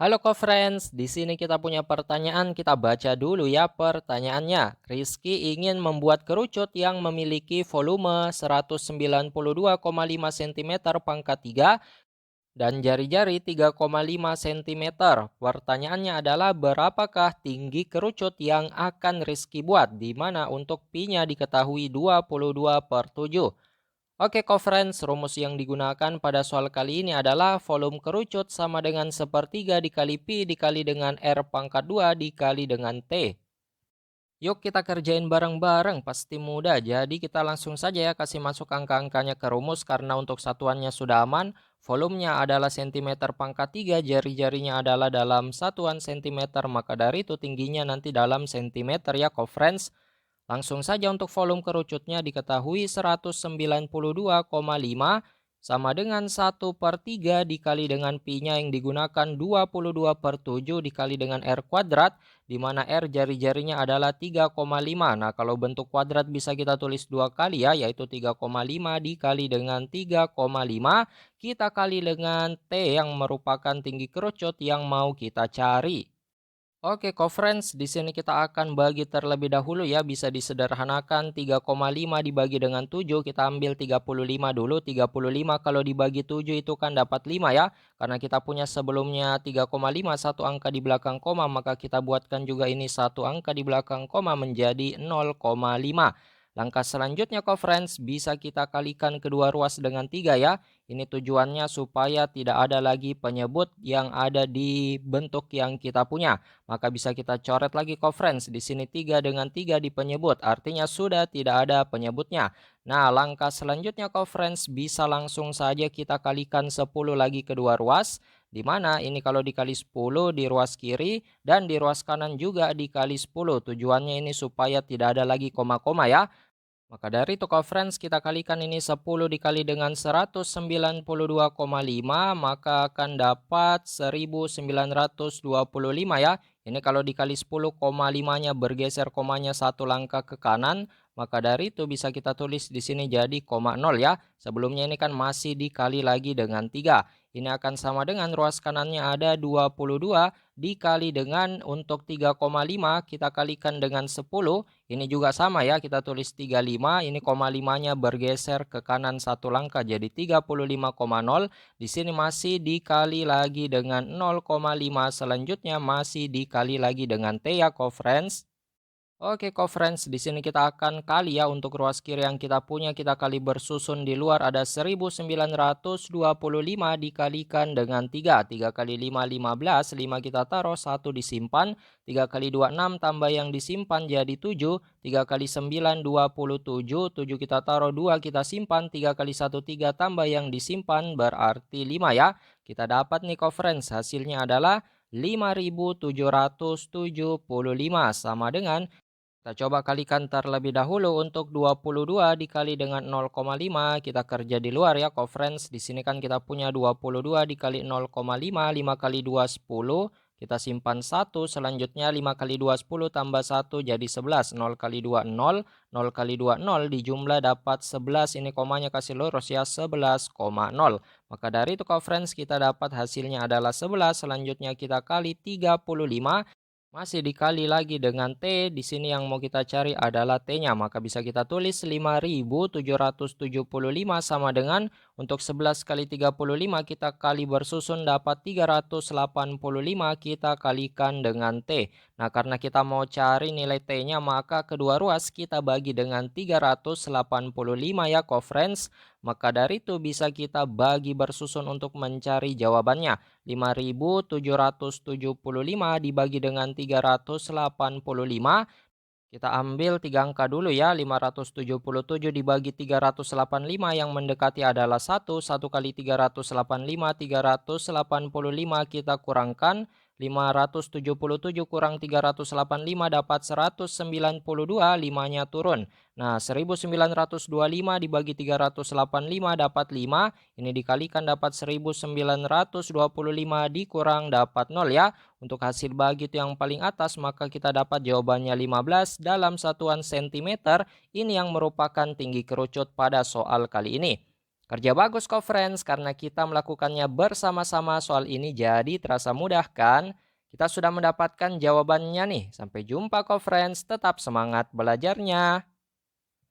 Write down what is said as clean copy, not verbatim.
Halo friends, di sini kita punya pertanyaan, kita baca dulu ya pertanyaannya. Rizky ingin membuat kerucut yang memiliki volume 192,5 cm pangkat 3 dan jari-jari 3,5 cm. Pertanyaannya adalah berapakah tinggi kerucut yang akan Rizky buat? Di mana untuk pi-nya diketahui 22/7. Oke, friends, rumus yang digunakan pada soal kali ini adalah volume kerucut sama dengan sepertiga dikali pi dikali dengan R pangkat 2 dikali dengan T. Yuk kita kerjain bareng-bareng, pasti mudah. Jadi kita langsung saja ya kasih masuk angka-angkanya ke rumus karena untuk satuannya sudah aman. Volumenya adalah cm pangkat 3, jari-jarinya adalah dalam satuan cm, maka dari itu tingginya nanti dalam cm ya, friends. Langsung saja untuk volume kerucutnya diketahui 192,5 sama dengan 1/3 dikali dengan pi-nya yang digunakan 22/7 dikali dengan R kuadrat, di mana R jari-jarinya adalah 3,5. Nah, kalau bentuk kuadrat bisa kita tulis dua kali ya, yaitu 3,5 dikali dengan 3,5 kita kali dengan T yang merupakan tinggi kerucut yang mau kita cari. Oke, friends, di sini kita akan bagi terlebih dahulu ya, bisa disederhanakan 3,5 dibagi dengan 7, kita ambil 35 dulu. 35 kalau dibagi 7 itu kan dapat 5 ya. Karena kita punya sebelumnya 3,5 satu angka di belakang koma, maka kita buatkan juga ini satu angka di belakang koma menjadi 0,5. Langkah selanjutnya friends, bisa kita kalikan kedua ruas dengan 3 ya. Ini tujuannya supaya tidak ada lagi penyebut yang ada di bentuk yang kita punya. Maka bisa kita coret lagi friends. Di sini 3 dengan 3 di penyebut. Artinya sudah tidak ada penyebutnya. Nah, langkah selanjutnya friends, bisa langsung saja kita kalikan 10 lagi kedua ruas. Di mana ini kalau dikali 10 di ruas kiri dan di ruas kanan juga dikali 10. Tujuannya ini supaya tidak ada lagi koma-koma ya. Maka dari itu friends, kita kalikan ini 10 dikali dengan 192,5 maka akan dapat 1925 ya. Ini kalau dikali 10,5-nya bergeser komanya satu langkah ke kanan, maka dari itu bisa kita tulis di sini jadi koma 0 ya. Sebelumnya ini kan masih dikali lagi dengan 3. Ini akan sama dengan ruas kanannya ada 22 dikali dengan untuk 3,5 kita kalikan dengan 10. Ini juga sama ya, kita tulis 35, ini koma 5-nya bergeser ke kanan satu langkah jadi 35,0. Di sini masih dikali lagi dengan 0,5, selanjutnya masih dikali lagi dengan T ya, friends. Oke, friends, di sini kita akan kali ya untuk ruas kiri yang kita punya, kita kali bersusun di luar ada 1925 dikalikan dengan 3. 3 kali 5, 15, 5 kita taruh, 1 disimpan, 3 kali 2, 6, tambah yang disimpan jadi 7, 3 kali 9, 27, 7 kita taruh, 2 kita simpan, 3 kali 1, 3, tambah yang disimpan berarti 5 ya. Kita dapat nih friends, hasilnya adalah 5.775 sama dengan. Kita coba kalikan terlebih dahulu untuk 22 dikali dengan 0,5. Kita kerja di luar ya, friends. Di sini kan kita punya 22 dikali 0,5. 5 kali 2 10. Kita simpan 1. Selanjutnya 5 kali 2 10 tambah 1 jadi 11. 0 kali 2 0. 0 kali 2 0. Dijumlah dapat 11. Ini komanya kasih lurus ya, 11,0. Maka dari itu friends, kita dapat hasilnya adalah 11. Selanjutnya kita kali 35. Masih dikali lagi dengan T, di sini yang mau kita cari adalah T-nya, maka bisa kita tulis 5.775 sama dengan untuk 11 kali 35 kita kali bersusun dapat 385 kita kalikan dengan T. Nah, karena kita mau cari nilai T-nya maka kedua ruas kita bagi dengan 385 ya, friends. Maka dari itu bisa kita bagi bersusun untuk mencari jawabannya. 5.775 dibagi dengan 385. Kita ambil 3 angka dulu ya, 577 dibagi 385 yang mendekati adalah 1. 1 kali 385, 385 kita kurangkan. 577 kurang 385 dapat 192, 5-nya turun. Nah, 1925 dibagi 385 dapat 5. Ini dikalikan dapat 1925 dikurang dapat 0 ya. Untuk hasil bagi itu yang paling atas, maka kita dapat jawabannya 15 dalam satuan sentimeter. Ini yang merupakan tinggi kerucut pada soal kali ini. Kerja bagus kok friends, karena kita melakukannya bersama-sama soal ini jadi terasa mudah kan? Kita sudah mendapatkan jawabannya nih. Sampai jumpa kok friends, tetap semangat belajarnya.